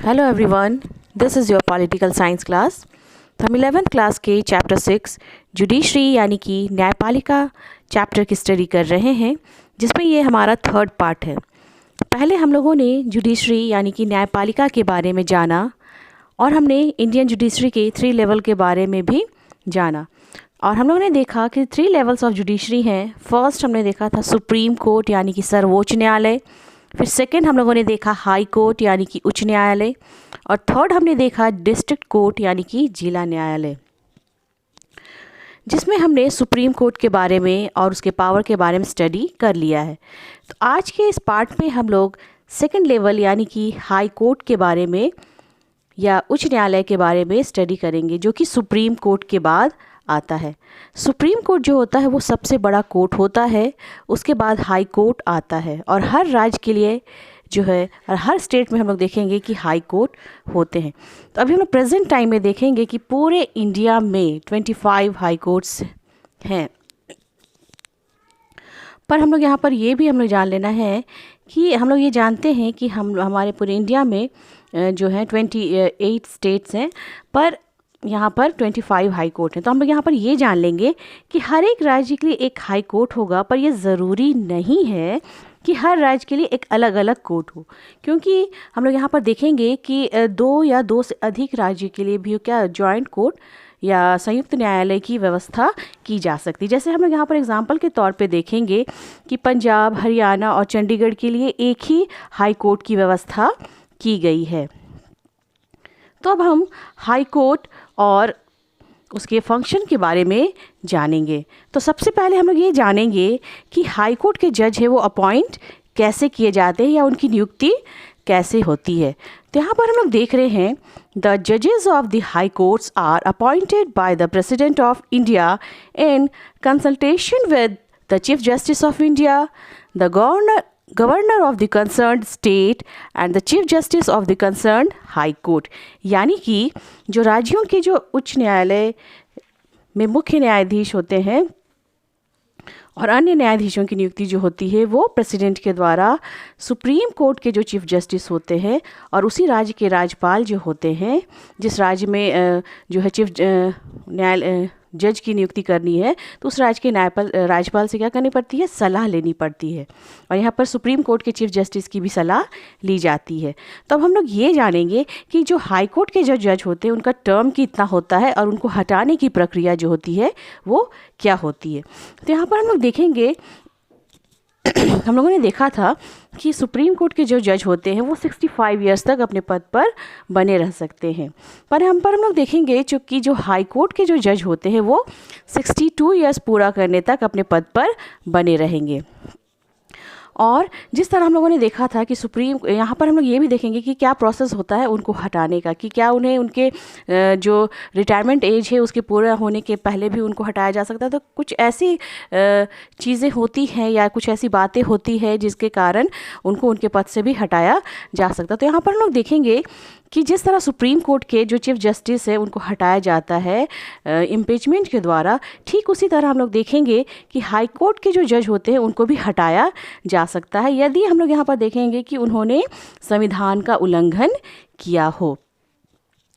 Hello everyone, this is your political science class. तो हम 11th class के chapter 6 judiciary यानी कि न्यायपालिका चैप्टर की स्टडी कर रहे हैं, जिसमें ये हमारा थर्ड पार्ट है। पहले हम लोगों ने जुडिशरी यानी कि न्यायपालिका के बारे में जाना और हमने इंडियन जुडिशरी के 3 लेवल के बारे में भी जाना। और हम लोगों ने देखा कि 3 लेवल्स ऑफ जुडिशरी हैं। फर्स्ट हमने देखा था सुप्रीम कोर्ट यानी कि सर्वोच्च न्यायालय, फिर सेकंड हम लोगों ने देखा हाई कोर्ट यानी कि उच्च न्यायालय, और थर्ड हमने देखा डिस्ट्रिक्ट कोर्ट यानी कि जिला न्यायालय, जिसमें हमने सुप्रीम कोर्ट के बारे में और उसके पावर के बारे में स्टडी कर लिया है। तो आज के इस पार्ट में हम लोग सेकंड लेवल यानी कि हाई कोर्ट के बारे में या उच्च न्यायालय के बारे में स्टडी करेंगे, जो कि सुप्रीम कोर्ट के बाद आता है। सुप्रीम कोर्ट जो होता है वो सबसे बड़ा कोर्ट होता है, उसके बाद हाई कोर्ट आता है, और हर राज्य के लिए जो है और हर स्टेट में हम लोग देखेंगे कि हाई कोर्ट होते हैं। तो अभी हम लोग प्रेजेंट टाइम में देखेंगे कि पूरे इंडिया में 25 हाई कोर्ट्स हैं। पर हम लोग यहाँ पर ये भी हम लोग जान लेना है कि हम लोग ये जानते हैं कि हमारे पूरे इंडिया में जो है 28 स्टेट्स हैं, पर यहाँ पर 25 हाई कोर्ट हैं। तो हम लोग यहाँ पर ये जान लेंगे कि हर एक राज्य के लिए एक हाई कोर्ट होगा, पर ये ज़रूरी नहीं है कि हर राज्य के लिए एक अलग अलग कोर्ट हो, क्योंकि हम लोग यहाँ पर देखेंगे कि 2 या 2 से अधिक राज्य के लिए भी क्या जॉइंट कोर्ट या संयुक्त न्यायालय की व्यवस्था की जा सकती है। जैसे हम लोग यहाँ पर एग्जाम्पल के तौर पे देखेंगे कि पंजाब, हरियाणा और चंडीगढ़ के लिए एक ही हाई कोर्ट की व्यवस्था की गई है। तो अब हम हाई कोर्ट और उसके फंक्शन के बारे में जानेंगे। तो सबसे पहले हम लोग ये जानेंगे कि हाई कोर्ट के जज है वो अपॉइंट कैसे किए जाते हैं या उनकी नियुक्ति कैसे होती है। तो यहाँ पर हम लोग देख रहे हैं, द जजेस of the high courts are appointed by the president of India in consultation with the chief justice of India, the governor of the concerned state and the chief justice of the concerned high court. यानी कि जो राज्यों के जो उच्च न्यायालय में मुख्य न्यायाधीश होते हैं और अन्य न्यायाधीशों की नियुक्ति जो होती है वो प्रेसिडेंट के द्वारा सुप्रीम कोर्ट के जो चीफ जस्टिस होते हैं और उसी राज्य के राज्यपाल जो होते हैं, जिस राज्य में जो है चीफ न्यायालय जज की नियुक्ति करनी है, तो उस राज्य के राज्यपाल से क्या करनी पड़ती है, सलाह लेनी पड़ती है। और यहाँ पर सुप्रीम कोर्ट के चीफ जस्टिस की भी सलाह ली जाती है। तो अब हम लोग ये जानेंगे कि जो हाई कोर्ट के जो जज होते हैं उनका टर्म कितना होता है और उनको हटाने की प्रक्रिया जो होती है वो क्या होती है। तो यहाँ पर हम लोग देखेंगे हम लोगों ने देखा था कि सुप्रीम कोर्ट के जो जज होते हैं वो 65 ईयर्स तक अपने पद पर बने रह सकते हैं। पर हम लोग देखेंगे चूँकि जो हाई कोर्ट के जो जज होते हैं वो 62 ईयर्स पूरा करने तक अपने पद पर बने रहेंगे। और जिस तरह हम लोगों ने देखा था कि यहाँ पर हम लोग ये भी देखेंगे कि क्या प्रोसेस होता है उनको हटाने का, कि क्या उन्हें उनके जो रिटायरमेंट एज है उसके पूरा होने के पहले भी उनको हटाया जा सकता है। तो कुछ ऐसी चीज़ें होती हैं या कुछ ऐसी बातें होती है जिसके कारण उनको उनके पद से भी हटाया जा सकता है। तो यहाँ पर हम लोग देखेंगे कि जिस तरह सुप्रीम कोर्ट के जो चीफ जस्टिस है उनको हटाया जाता है इम्पीचमेंट के द्वारा, ठीक उसी तरह हम लोग देखेंगे कि हाई कोर्ट के जो जज होते हैं उनको भी हटाया जा सकता है यदि हम लोग यहाँ पर देखेंगे कि उन्होंने संविधान का उल्लंघन किया हो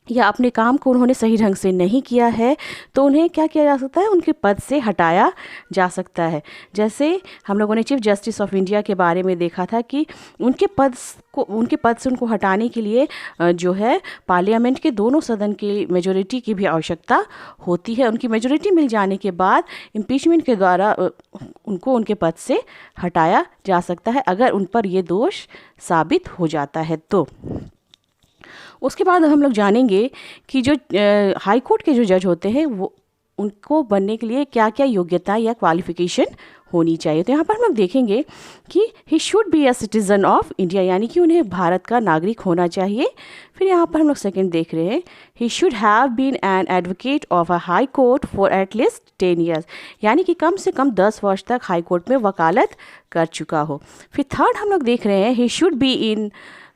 या अपने काम को उन्होंने सही ढंग से नहीं किया है, तो उन्हें क्या किया जा सकता है, उनके पद से हटाया जा सकता है। जैसे हम लोगों ने चीफ जस्टिस ऑफ इंडिया के बारे में देखा था कि उनके पद से उनको हटाने के लिए जो है पार्लियामेंट के दोनों सदन की मेजॉरिटी की भी आवश्यकता होती है। उनकी मेजॉरिटी मिल जाने के बाद इम्पीचमेंट के द्वारा उनको उनके पद से हटाया जा सकता है, अगर उन पर ये दोष साबित हो जाता है। तो उसके बाद हम लोग जानेंगे कि जो हाई कोर्ट के जो जज होते हैं वो उनको बनने के लिए क्या क्या योग्यता या क्वालिफ़िकेशन होनी चाहिए। तो यहाँ पर हम लोग देखेंगे कि ही should be a citizen of India, यानी कि उन्हें भारत का नागरिक होना चाहिए। फिर यहाँ पर हम लोग सेकंड देख रहे हैं, he should have been an advocate of a high court for at least 10 years, यानी कि कम से कम 10 वर्ष तक हाई कोर्ट में वकालत कर चुका हो। फिर थर्ड हम लोग देख रहे हैं, he should be in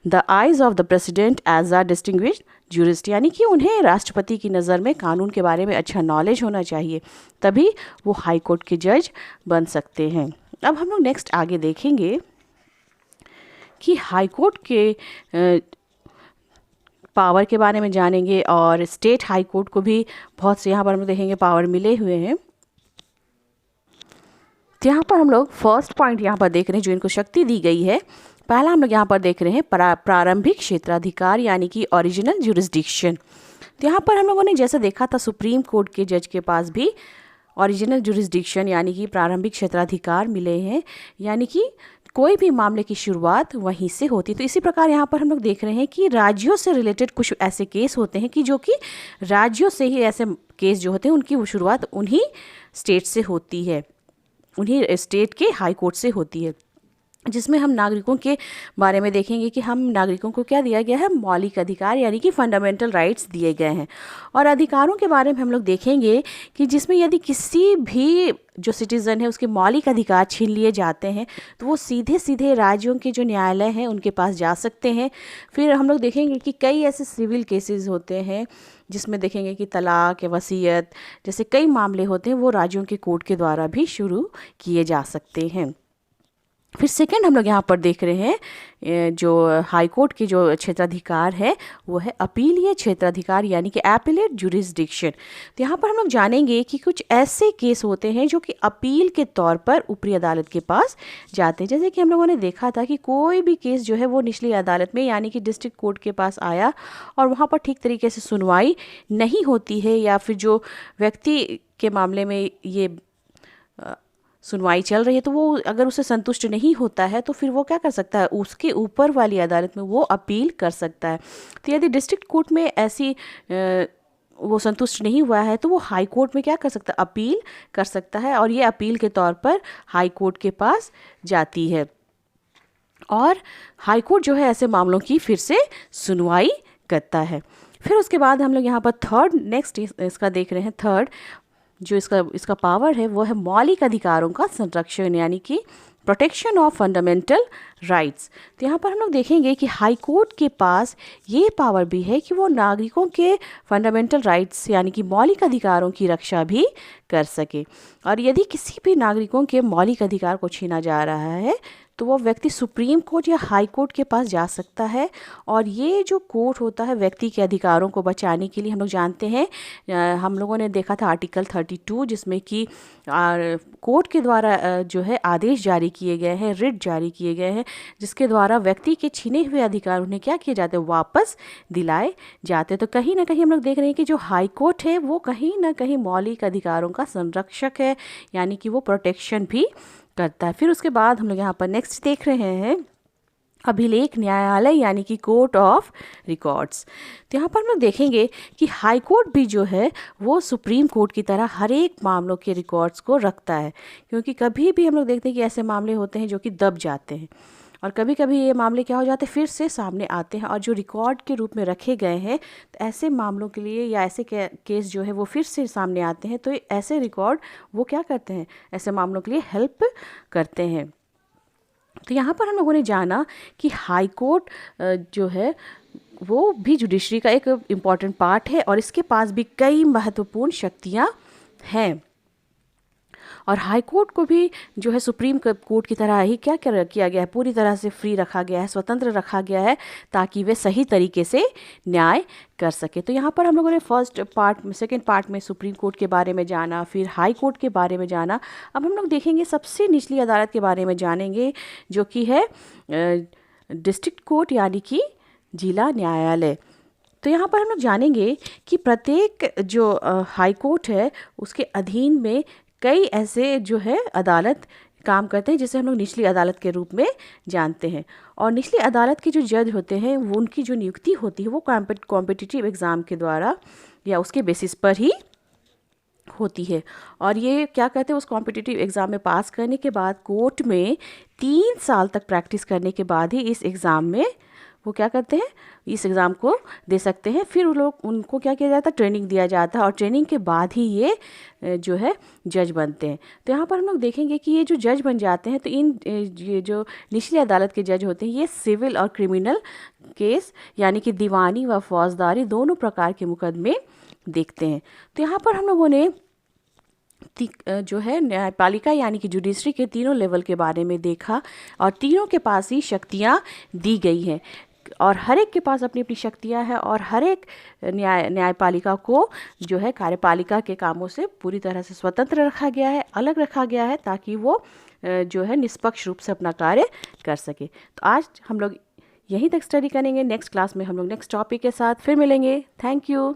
the eyes of the president as a distinguished jurist, यानी कि उन्हें राष्ट्रपति की नज़र में कानून के बारे में अच्छा नॉलेज होना चाहिए, तभी वो हाई कोर्ट के जज बन सकते हैं। अब हम लोग नेक्स्ट आगे देखेंगे कि हाई कोर्ट के पावर के बारे में जानेंगे और स्टेट हाई कोर्ट को भी बहुत से यहाँ पर हम देखेंगे पावर मिले हुए हैं। तो यहाँ पर हम लोग फर्स्ट पॉइंट यहाँ पर देख रहे हैं जो इनको शक्ति दी गई है। पहला हम लोग यहाँ पर देख रहे हैं प्रारंभिक क्षेत्राधिकार यानी कि ओरिजिनल जुरिस्डिक्शन। तो यहाँ पर हम लोगों ने जैसा देखा था सुप्रीम कोर्ट के जज के पास भी ओरिजिनल जुरिस्डिक्शन यानी कि प्रारंभिक क्षेत्राधिकार मिले हैं, यानी कि कोई भी मामले की शुरुआत वहीं से होती है। तो इसी प्रकार यहाँ पर हम लोग देख रहे हैं कि राज्यों से रिलेटेड कुछ ऐसे केस होते हैं कि जो कि राज्यों से ही ऐसे केस जो होते हैं उनकी वो शुरुआत उन्हीं स्टेट से होती है, उन्हीं स्टेट के हाई कोर्ट से होती है, जिसमें हम नागरिकों के बारे में देखेंगे कि हम नागरिकों को क्या दिया गया है, मौलिक अधिकार यानी कि फंडामेंटल राइट्स दिए गए हैं। और अधिकारों के बारे में हम लोग देखेंगे कि जिसमें यदि किसी भी जो सिटीज़न है उसके मौलिक अधिकार छीन लिए जाते हैं तो वो सीधे सीधे राज्यों के जो न्यायालय हैं उनके पास जा सकते हैं। फिर हम लोग देखेंगे कि कई ऐसे सिविल केसेस होते हैं जिसमें देखेंगे कि तलाक या वसीयत जैसे कई मामले होते हैं वो राज्यों के कोर्ट के द्वारा भी शुरू किए जा सकते हैं। फिर सेकंड हम लोग यहाँ पर देख रहे हैं जो हाई कोर्ट की जो क्षेत्राधिकार है वो है अपीलीय क्षेत्राधिकार यानी कि एपेलेट जुरिस्डिक्शन। तो यहाँ पर हम लोग जानेंगे कि कुछ ऐसे केस होते हैं जो कि अपील के तौर पर ऊपरी अदालत के पास जाते हैं। जैसे कि हम लोगों ने देखा था कि कोई भी केस जो है वो निचली अदालत में यानी कि डिस्ट्रिक्ट कोर्ट के पास आया और वहाँ पर ठीक तरीके से सुनवाई नहीं होती है, या फिर जो व्यक्ति के मामले में ये सुनवाई चल रही है तो वो अगर उसे संतुष्ट नहीं होता है तो फिर वो क्या कर सकता है, उसके ऊपर वाली अदालत में वो अपील कर सकता है। तो यदि डिस्ट्रिक्ट कोर्ट में ऐसी वो संतुष्ट नहीं हुआ है तो वो हाई कोर्ट में क्या कर सकता है, अपील कर सकता है, और ये अपील के तौर पर हाई कोर्ट के पास जाती है और हाई कोर्ट जो है ऐसे मामलों की फिर से सुनवाई करता है। फिर उसके बाद हम लोग यहाँ पर थर्ड नेक्स्ट इसका देख रहे हैं। थर्ड जो इसका पावर है वो है मौलिक अधिकारों का संरक्षण यानी कि प्रोटेक्शन ऑफ फंडामेंटल राइट्स। तो यहाँ पर हम लोग देखेंगे कि हाई कोर्ट के पास ये पावर भी है कि वो नागरिकों के फंडामेंटल राइट्स यानी कि मौलिक अधिकारों की रक्षा भी कर सके। और यदि किसी भी नागरिकों के मौलिक अधिकार को छीना जा रहा है तो वो व्यक्ति सुप्रीम कोर्ट या हाई कोर्ट के पास जा सकता है। और ये जो कोर्ट होता है व्यक्ति के अधिकारों को बचाने के लिए, हम लोग जानते हैं हम लोगों ने देखा था आर्टिकल 32 जिसमें कि कोर्ट के द्वारा जो है आदेश जारी किए गए हैं, रिट जारी किए गए हैं, जिसके द्वारा व्यक्ति के छीने हुए अधिकार उन्हें क्या किए जाते हैं, वापस दिलाए जाते हैं। तो कहीं ना कहीं हम लोग देख रहे हैं कि जो हाई कोर्ट है वो कहीं ना कहीं मौलिक अधिकारों का संरक्षक है यानी कि वो प्रोटेक्शन भी करता है। फिर उसके बाद हम लोग यहाँ पर नेक्स्ट देख रहे हैं अभिलेख न्यायालय यानी कि कोर्ट ऑफ रिकॉर्ड्स। तो यहाँ पर हम लोग देखेंगे कि हाई कोर्ट भी जो है वो सुप्रीम कोर्ट की तरह हर एक मामलों के रिकॉर्ड्स को रखता है, क्योंकि कभी भी हम लोग देखते हैं कि ऐसे मामले होते हैं जो कि दब जाते हैं और कभी कभी ये मामले क्या हो जाते हैं फिर से सामने आते हैं और जो रिकॉर्ड के रूप में रखे गए हैं तो ऐसे मामलों के लिए या ऐसे केस जो है वो फिर से सामने आते हैं, तो ऐसे रिकॉर्ड वो क्या करते हैं, ऐसे मामलों के लिए हेल्प करते हैं। तो यहाँ पर हम लोगों ने जाना कि हाई कोर्ट जो है वो भी जुडिशरी का एक इम्पॉर्टेंट पार्ट है और इसके पास भी कई महत्वपूर्ण शक्तियाँ हैं। और हाई कोर्ट को भी जो है सुप्रीम कोर्ट की तरह ही क्या किया गया है, पूरी तरह से फ्री रखा गया है, स्वतंत्र रखा गया है ताकि वे सही तरीके से न्याय कर सके। तो यहाँ पर हम लोगों ने सेकंड पार्ट में सुप्रीम कोर्ट के बारे में जाना, फिर हाई कोर्ट के बारे में जाना। अब हम लोग देखेंगे सबसे निचली अदालत के बारे में जानेंगे जो कि है डिस्ट्रिक्ट कोर्ट यानी कि जिला न्यायालय। तो यहाँ पर हम लोग जानेंगे कि प्रत्येक जो हाई कोर्ट है उसके अधीन में कई ऐसे जो है अदालत काम करते हैं जिसे हम लोग निचली अदालत के रूप में जानते हैं। और निचली अदालत के जो जज होते हैं वो उनकी जो नियुक्ति होती है वो कॉम्पिटिटिव एग्ज़ाम के द्वारा या उसके बेसिस पर ही होती है। और ये क्या कहते हैं, उस कॉम्पिटिटिव एग्ज़ाम में पास करने के बाद कोर्ट में 3 साल तक प्रैक्टिस करने के बाद ही इस एग्ज़ाम में वो क्या करते हैं, इस एग्ज़ाम को दे सकते हैं। फिर वो लोग उनको क्या किया जाता है, ट्रेनिंग दिया जाता है और ट्रेनिंग के बाद ही ये जो है जज बनते हैं। तो यहाँ पर हम लोग देखेंगे कि ये जो जज बन जाते हैं तो ये जो निचली अदालत के जज होते हैं ये सिविल और क्रिमिनल केस यानी कि दीवानी व फौजदारी दोनों प्रकार के मुकदमे देखते हैं। तो यहाँ पर हम लोगों ने जो है न्यायपालिका यानी कि जुडिशरी के तीनों लेवल के बारे में देखा और तीनों के पास ही शक्तियाँ दी गई हैं। और हर एक के पास अपनी अपनी शक्तियाँ हैं और हर एक न्यायपालिका को जो है कार्यपालिका के कामों से पूरी तरह से स्वतंत्र रखा गया है, अलग रखा गया है, ताकि वो जो है निष्पक्ष रूप से अपना कार्य कर सके। तो आज हम लोग यहीं तक स्टडी करेंगे। नेक्स्ट क्लास में हम लोग नेक्स्ट टॉपिक के साथ फिर मिलेंगे। Thank you.